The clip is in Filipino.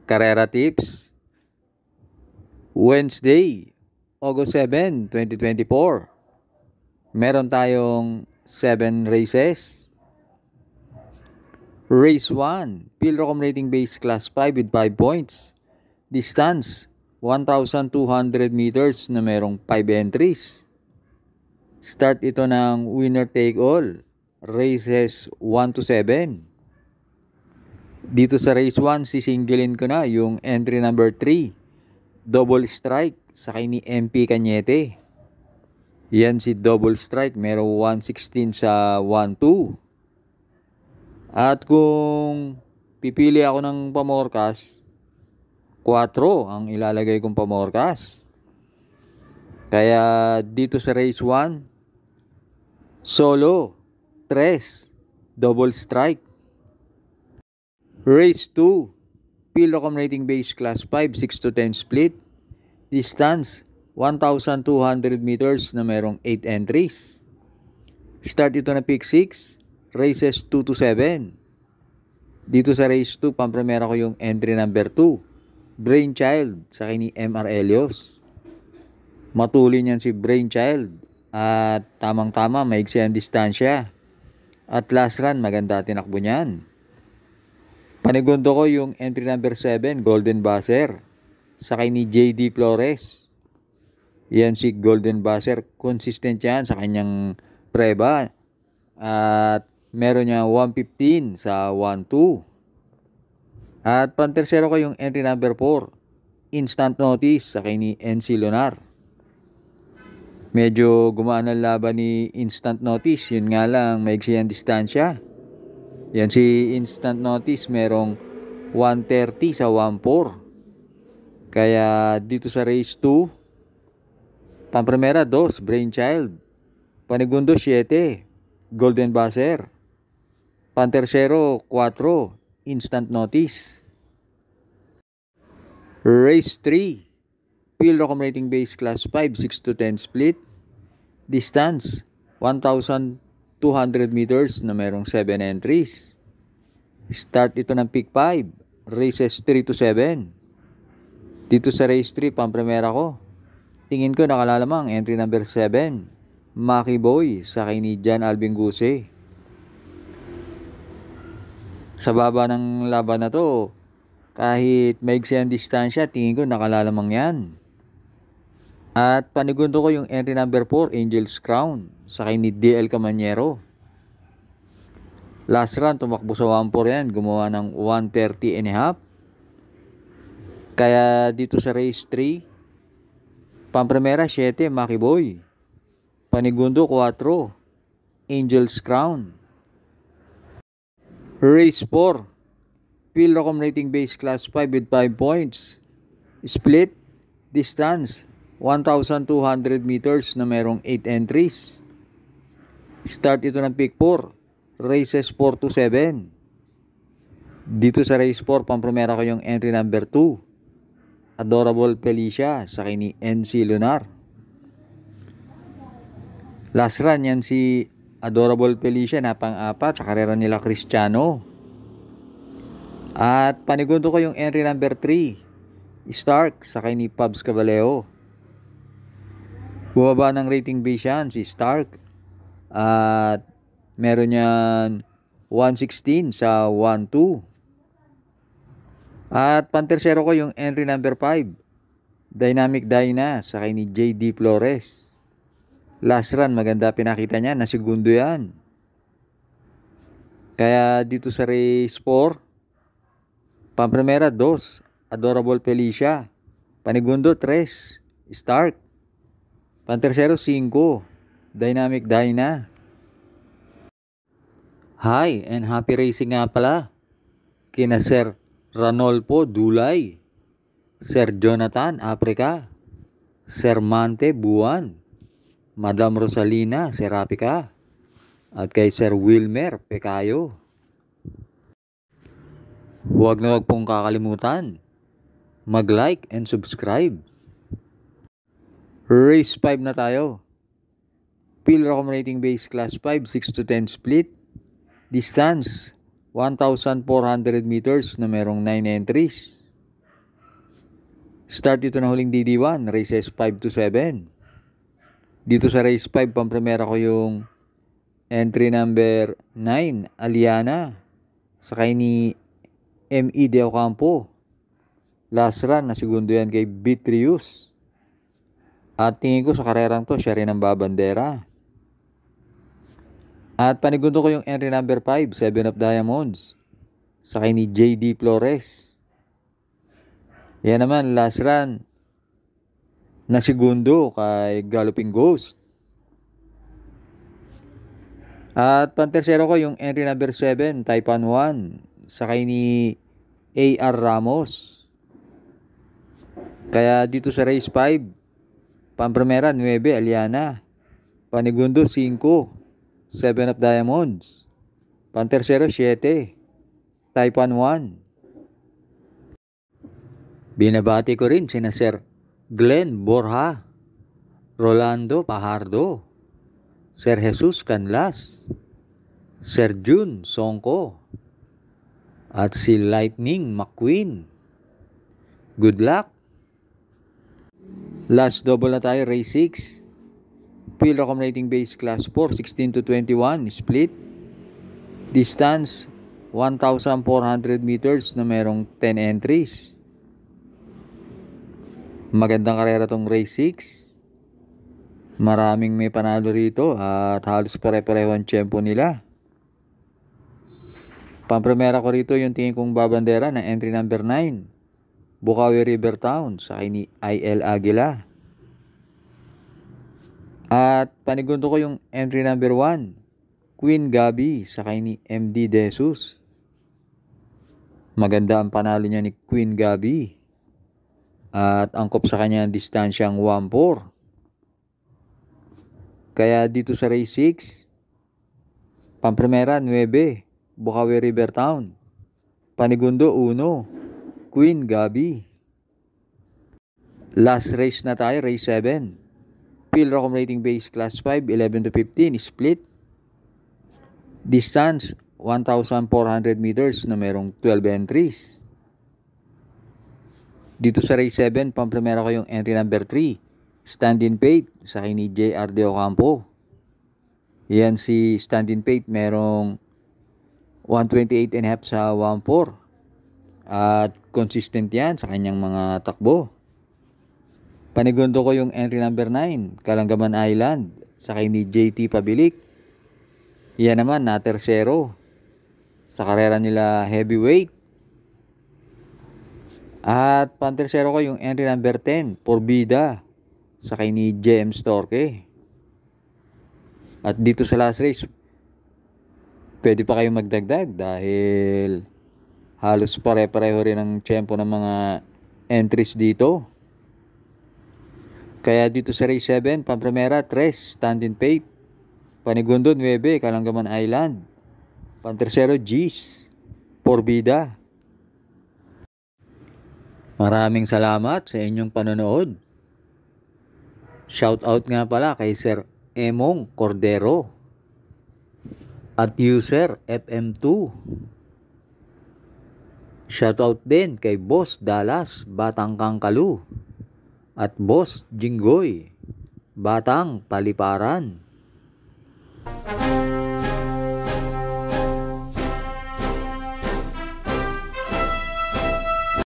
Karera Tips, Wednesday, August 7, 2024. Meron tayong 7 races. Race 1, Pilrocom rating base class 5 with 5 points. Distance, 1,200 meters na merong 5 entries. Start ito ng winner take all, races 1 to 7. Dito sa race 1, sisingilin ko na yung entry number 3, double strike, sakay ni MP Cañete. Yan si double strike, merong 116 sa 1-2. At kung pipili ako ng pamorkas, 4 ang ilalagay kong pamorkas. Kaya dito sa race 1, solo, 3, double strike. Race 2, Pilrocom rating base class 5, 6 to 10 split. Distance, 1,200 meters na merong 8 entries. Start ito na pick 6, races 2 to 7. Dito sa race 2, pampremera ko yung entry number 2, Brainchild, sa ni MR Elios. Matulin yan si Brainchild at tamang-tama, maigsi ang distansya. At last run, maganda tinakbo niyan. Panigundo ko yung entry number 7, Golden Buzzer, sakay ni JD Flores. Yan si Golden Buzzer, consistent yan sa kanyang preba. At meron niya 115 sa 1-2. At pantersero ko yung entry number 4, Instant Notice, sakay ni NC Lunar. Medyo gumaan ang laban ni Instant Notice, yun nga lang maigsi ang distansya. Yan si Instant Notice, merong 130 sa 1-4. Kaya dito sa race 2, pampremera 2, Brainchild. Panigundo 7, Golden Buzzer. Pantersero 4, Instant Notice. Race 3, Pilrocom rating base class 5, 6 to 10 split. Distance, 1,200 meters na merong 7 entries. Start ito ng pick 5, races 3 to 7. Dito sa race 3, pampremera ko. Tingin ko nakalalamang entry number 7, Maki Boy, sakay ni Jan Alvin Guse. Sa baba ng laban na to, kahit maigsi ang distansya, tingin ko nakalalamang yan. At panigundo ko yung entry number 4, Angel's Crown, sakay ni DL Camanyero. Last run, tumakbo sa 1-4 yan, gumawa ng 130 and a half. Kaya dito sa race 3, pampremera 7, Maki Boy. Panigundo 4, Angel's Crown. Race 4, Pilrocom rating base class 5 with 5 points. Split, distance, 1,200 meters na merong 8 entries. Start ito ng pick 4, races 4 to 7. Dito sa race 4, pampremera ko yung entry number 2, Adorable Felicia, sakay ni NC Lunar. Last run yan si Adorable Felicia na pang-apat sa karera nila Cristiano. At panigundo ko yung entry number 3, Stark, sakay ni Pabs Caballeo. Bumaba ng rating base yan si Stark. At meron yan 116 sa 1-2. At pantersero ko yung entry number 5, Dynamic Dyna, sakay ni JD Flores. Last run, maganda pinakita niya, na segundo yan. Kaya dito sa race 4, pampremera 2, Adorable Felicia. Panigundo 3, Stark. Pantersero 5, Dynamic Dyna. Hi and happy racing nga pala kina Sir Ranolfo Dulay, Sir Jonathan Africa, Sir Mante Buwan, Madam Rosalina Serapika, at kay Sir Wilmer Pecayo. Huwag na huwag pong kakalimutan mag-like and subscribe. Race 5 na tayo. Pilrocom rating base class 5, 6 to 10 split. Distance, 1,400 meters na merong 9 entries. Start dito na huling DD1, races 5 to 7. Dito sa race 5, pampremera ko yung entry number 9, Aliana. Sakay ni M.E. De Ocampo. Last run na segundo yan kay Beatrius. At tingin ko sa karerang to, siya rin ang babandera. At panigundo ko yung entry number 5, 7 of Diamonds. Sakay ni J.D. Flores. Yan naman, last run na segundo kay Galloping Ghost. At pantersero ko yung entry number 7, Taipan 1. Sakay ni A.R. Ramos. Kaya dito sa race 5, pampremera 9, Aliana. Panigundo 5, 7 of Diamonds. Pantersero 7, Taipan 1. Binabati ko rin sina Sir Glenn Borja, Rolando Pajardo, Sir Jesus Canlas, Sir June Songko, at si Lightning McQueen. Good luck! Last double na tayo, race 6. Field accommodating base class 4, 16 to 21, split. Distance, 1,400 meters na merong 10 entries. Magandang karera tong race 6. Maraming may panalo rito at halos pare-pareho ang tiyempo nila. Pampremera ko rito yung tingin kong babandera na entry number 9, Bukawi River Town, sakay ni I.L. Aguila. At panigundo ko yung entry number 1, Queen Gabi, sakay ni M.D. De Jesus. Maganda ang panalo niya ni Queen Gabi. At angkop sa kanya ang distansyang 1-4. Kaya dito sa race 6, pampremera 9, Bukawi River Town. Panigundo 1, Queen Gabi. Last race na tayo, race 7. Field accommodating base class 5, 11 to 15, split. Distance 1,400 meters na merong 12 entries. Dito sa race 7, pampremera ko yung entry number 3, Stand in Faith, sakay ni J.R. De Ocampo. Yan si Stand in Faith, merong 128.5 sa 1-4. At consistent yan sa kanyang mga takbo. Panigundo ko yung entry number 9, Kalanggaman Island, sakay ni J.T. Pabilik. Yan naman na tersero sa karera nila heavyweight. At pantersero ko yung entry number 10, Porbida, sakay ni J.M. Storke. At dito sa last race, pwede pa kayong magdagdag dahil halos pare-pareho rin ang tiyempo ng mga entries dito. Kaya dito sa race 7, pampremera 3, Stand in Faith. Panigundo 9, Kalanggaman Island. Pantersero G's, Porbida. Maraming salamat sa inyong panonood. Shoutout nga pala kay Sir Emong Cordero at user FM2. Shoutout din kay Boss Dallas, Batang Kangkalu, at Boss Jinggoy, Batang Paliparan.